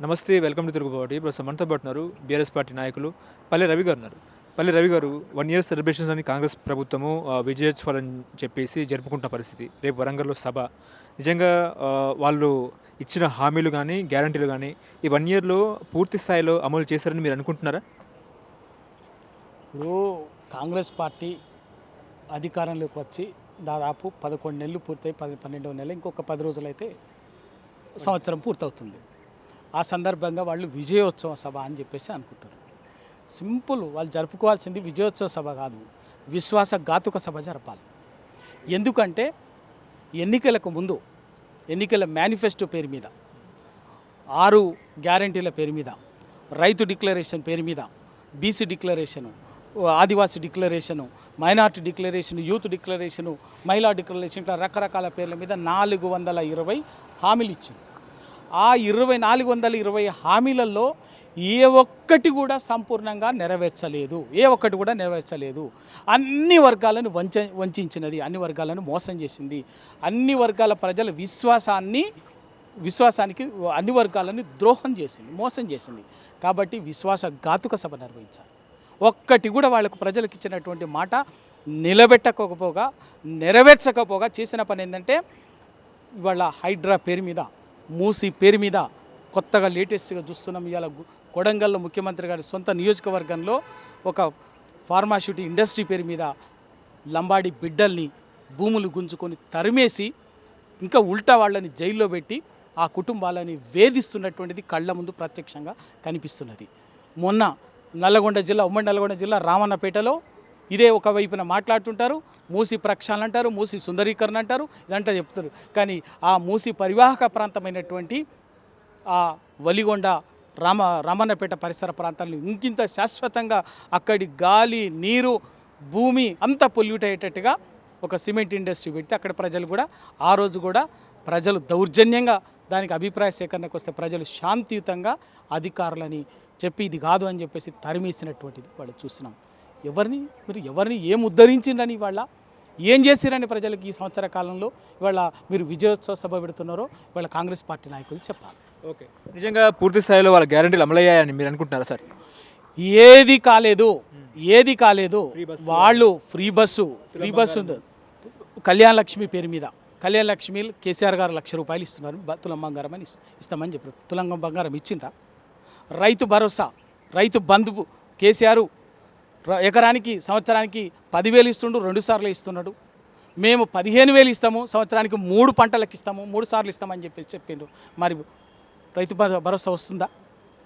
నమస్తే, welcome to తిరుగుబాటు. ఇప్పుడు మనతో పాటు ఉన్నారు బీఆర్ఎస్ పార్టీ నాయకులు పల్లె రవి గారు ఉన్నారు. పల్లె రవి గారు 1 ఇయర్ సెలబ్రేషన్స్ అని కాంగ్రెస్ ప్రభుత్వము విజయోత్సవాలు అని చెప్పేసి జరుపుకుంటున్న పరిస్థితి. రేపు వరంగల్లో సభ. నిజంగా వాళ్ళు ఇచ్చిన హామీలు కానీ గ్యారంటీలు కానీ ఈ 1 ఇయర్లో పూర్తి స్థాయిలో అమలు చేశారని మీరు అనుకుంటున్నారా? ఇప్పుడు కాంగ్రెస్ పార్టీ అధికారంలోకి వచ్చి దాదాపు 11 నెలలు పూర్తయి 12వ నెల ఇంకొక 10 రోజులైతే సంవత్సరం పూర్తవుతుంది. ఆ సందర్భంగా వాళ్ళు విజయోత్సవ సభ అని చెప్పేసి అనుకుంటారు. సింపుల్, వాళ్ళు జరుపుకోవాల్సింది విజయోత్సవ సభ కాదు, విశ్వాసఘాతుక సభ జరపాలి. ఎందుకంటే ఎన్నికలకు ముందు ఎన్నికల మేనిఫెస్టో పేరు మీద, 6 గ్యారంటీల పేరు మీద, రైతు డిక్లరేషన్ పేరు మీద, BC declaration, Adivasi declaration, minority declaration, youth declaration, మహిళా డిక్లరేషన్, ఇట్లా రకరకాల పేర్ల మీద 420 హామీలు ఇచ్చింది. ఆ 420 హామీలలో ఏ ఒక్కటి కూడా సంపూర్ణంగా నెరవేర్చలేదు. అన్ని వర్గాలను వంచినది, అన్ని వర్గాలను మోసం చేసింది, అన్ని వర్గాల ప్రజల విశ్వాసానికి అన్ని వాళ్ళని ద్రోహం చేసింది, మోసం చేసింది. కాబట్టి విశ్వాసఘాతుక సభ నిర్వహించాలి. ఒక్కటి కూడా వాళ్ళకు ప్రజలకు ఇచ్చినటువంటి మాట నెరవేర్చకపోగా చేసిన పని ఏంటంటే, ఇవాళ హైడ్రా పేరు మీద, మూసీ పేరు మీద కొత్తగా లేటెస్ట్గా చూస్తున్నాం. ఇవాళ కొడంగల్లో ముఖ్యమంత్రి గారి సొంత నియోజకవర్గంలో ఒక ఫార్మాస్యూటి ఇండస్ట్రీ పేరు మీద లంబాడి బిడ్డల్ని భూములు గుంజుకొని తరిమేసి ఇంకా ఉల్టా వాళ్ళని జైల్లో పెట్టి ఆ కుటుంబాలని వేధిస్తున్నటువంటిది కళ్ళ ముందు ప్రత్యక్షంగా కనిపిస్తున్నది. మొన్న ఉమ్మడి నల్గొండ జిల్లా రామన్నపేటలో ఇదే ఒక వైపున మాట్లాడుతుంటారు, మూసీ ప్రక్షాళన అంటారు, మూసీ సుందరీకరణ అంటారు, ఇదంతా చెప్తారు. కానీ ఆ మూసీ పరివాహక ప్రాంతమైనటువంటి ఆ వలిగొండ రామన్నపేట పరిసర ప్రాంతాలను ఇంకింత శాశ్వతంగా అక్కడి గాలి, నీరు, భూమి అంతా పొల్యూట్ అయ్యేటట్టుగా ఒక సిమెంట్ ఇండస్ట్రీ పెడితే అక్కడ ప్రజలు కూడా ఆ రోజు కూడా ప్రజలు దౌర్జన్యంగా దానికి అభిప్రాయ సేకరణకు వస్తే ప్రజలు శాంతియుతంగా అధికారులని చెప్పి ఇది కాదు అని చెప్పేసి తరిమేసినటువంటిది వాళ్ళు చూస్తున్నాం. ఎవరిని ఏం ఉద్ధరించిందని ఇవాళ ఏం చేసిరని ప్రజలకు ఈ సంవత్సర కాలంలో ఇవాళ మీరు విజయోత్సవ సభ పెడుతున్నారో ఇవాళ కాంగ్రెస్ పార్టీ నాయకులు చెప్పాలి. ఓకే, నిజంగా పూర్తి స్థాయిలో వాళ్ళ గ్యారంటీలు అమలయ్యాయని మీరు అనుకుంటున్నారా సార్? ఏది కాలేదు. వాళ్ళు ఫ్రీ బస్సు కళ్యాణ లక్ష్మి పేరు మీద, కళ్యాణ లక్ష్మి కేసీఆర్ గారు ₹1,00,000 ఇస్తున్నారు, తులం బంగారం అని ఇస్తామని చెప్పారు. తులం బంగారం ఇచ్చిండ్రా? రైతు భరోసా, రైతు బంధువు కేసీఆర్ ఎకరానికి సంవత్సరానికి 10,000 ఇస్తుండు, 2 సార్లు ఇస్తున్నాడు. మేము 15,000 ఇస్తాము, సంవత్సరానికి 3 పంటలకు ఇస్తాము, 3 సార్లు ఇస్తామని చెప్పేసి చెప్పిండ్రు. మరి రైతు భరోసా వస్తుందా?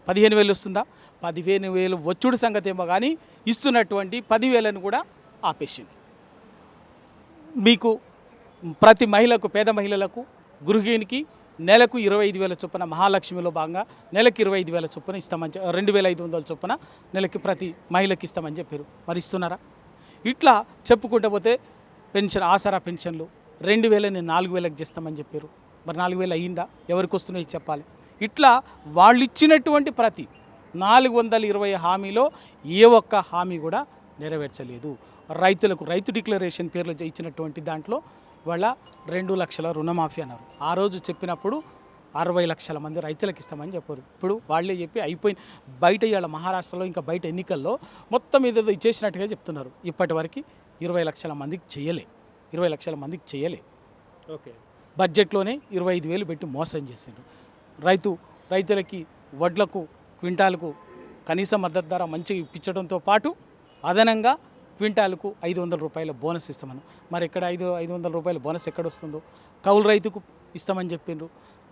15,000 వస్తుందా? 15,000 వచ్చుడు సంగతి ఏమో కానీ ఇస్తున్నటువంటి 10,000ను కూడా ఆపేసింది. మీకు ప్రతి మహిళకు, పేద మహిళలకు, గృహిణికి నెలకు 25,000 చొప్పున, మహాలక్ష్మిలో భాగంగా నెలకు 25,000 చొప్పున ఇస్తామని, 2,500 చొప్పున నెలకి ప్రతి మహిళకి ఇస్తామని చెప్పారు. మరి ఇస్తున్నారా? ఇట్లా చెప్పుకుంటూ పోతే పెన్షన్, ఆసరా పెన్షన్లు 2,000ని 4,000కి చేస్తామని చెప్పారు. మరి 4,000 అయ్యిందా? ఎవరికి వస్తున్నాయి చెప్పాలి. ఇట్లా వాళ్ళు ఇచ్చినటువంటి ప్రతి 420 హామీలో ఏ ఒక్క హామీ కూడా నెరవేర్చలేదు. రైతు డిక్లరేషన్ పేర్లు ఇచ్చినటువంటి దాంట్లో వాళ్ళ 2 లక్షల రుణమాఫీ అన్నారు. ఆ రోజు చెప్పినప్పుడు 60 లక్షల మంది రైతులకు ఇస్తామని చెప్పారు. ఇప్పుడు వాళ్ళే చెప్పి అయిపోయింది. బయట ఇవాళ మహారాష్ట్రలో ఇంకా బయట ఎన్నికల్లో మొత్తం ఏదో ఇచ్చేసినట్టుగా చెప్తున్నారు. ఇప్పటి వరకు 20 లక్షల మందికి చేయలే. ఓకే, బడ్జెట్లోనే 25,000 పెట్టి మోసం చేసిండ్రు. రైతులకి వడ్లకు క్వింటాలకు కనీస మద్దతు ధర మంచిగా ఇప్పించడంతో పాటు అదనంగా క్వింటాలకు ₹500 బోనస్ ఇస్తామని. మరి ఎక్కడ ₹500 బోనస్ ఎక్కడ వస్తుందో? కౌలు రైతుకు ఇస్తామని చెప్పిండ్రు,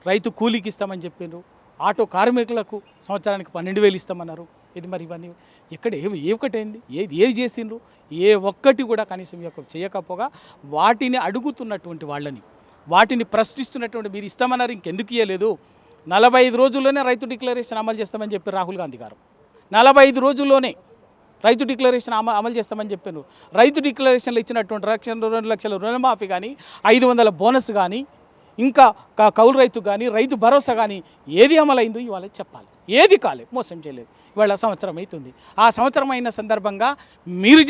రైతు కూలీకి ఇస్తామని చెప్పిండ్రు, ఆటో కార్మికులకు సంవత్సరానికి 12,000 ఇస్తామన్నారు. ఇది మరి ఇవన్నీ ఎక్కడ ఒకటైంది? ఏది చేసిండ్రు? ఏ ఒక్కటి కూడా కనీసం చేయకపోగా వాటిని అడుగుతున్నటువంటి వాళ్ళని, వాటిని ప్రశ్నిస్తున్నటువంటి మీరు ఇస్తామన్నారు, ఇంకెందుకు ఇవ్వలేదు? 45 రోజుల్లోనే రైతు డిక్లరేషన్ అమలు చేస్తామని చెప్పి రాహుల్ గాంధీ గారు 45 రోజుల్లోనే రైతు డిక్లరేషన్ అమలు చేస్తామని చెప్పాను. రైతు డిక్లరేషన్లో ఇచ్చినటువంటి 2 లక్షల రుణమాఫీ కానీ, 500 బోనస్ కానీ, ఇంకా కౌలు రైతు కానీ, రైతు భరోసా కానీ ఏది అమలైందో ఇవాళ చెప్పాలి. ఏది కాలేదు, మోసం చేయలేదు. ఇవాళ సంవత్సరం అవుతుంది. ఆ సంవత్సరం అయిన సందర్భంగా మీరు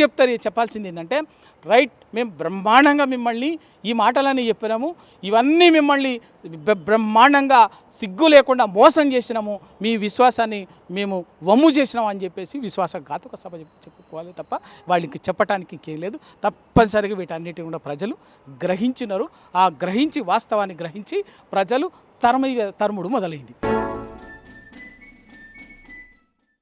చెప్పాల్సింది ఏంటంటే రైట్, మేము బ్రహ్మాండంగా మిమ్మల్ని ఈ మాటలని చెప్పినాము, ఇవన్నీ మిమ్మల్ని బ్రహ్మాండంగా సిగ్గు లేకుండా మోసం చేసినాము, మీ విశ్వాసాన్ని మేము వమ్ము చేసినాము అని చెప్పేసి విశ్వాసఘాతక సభ చెప్పుకోవాలి తప్ప వాళ్ళకి చెప్పడానికి ఇంకేం లేదు. తప్పనిసరిగా వీటన్నిటిని కూడా ప్రజలు గ్రహించినారు. ఆ గ్రహించి వాస్తవాన్ని గ్రహించి ప్రజలు తరుముడు మొదలైంది.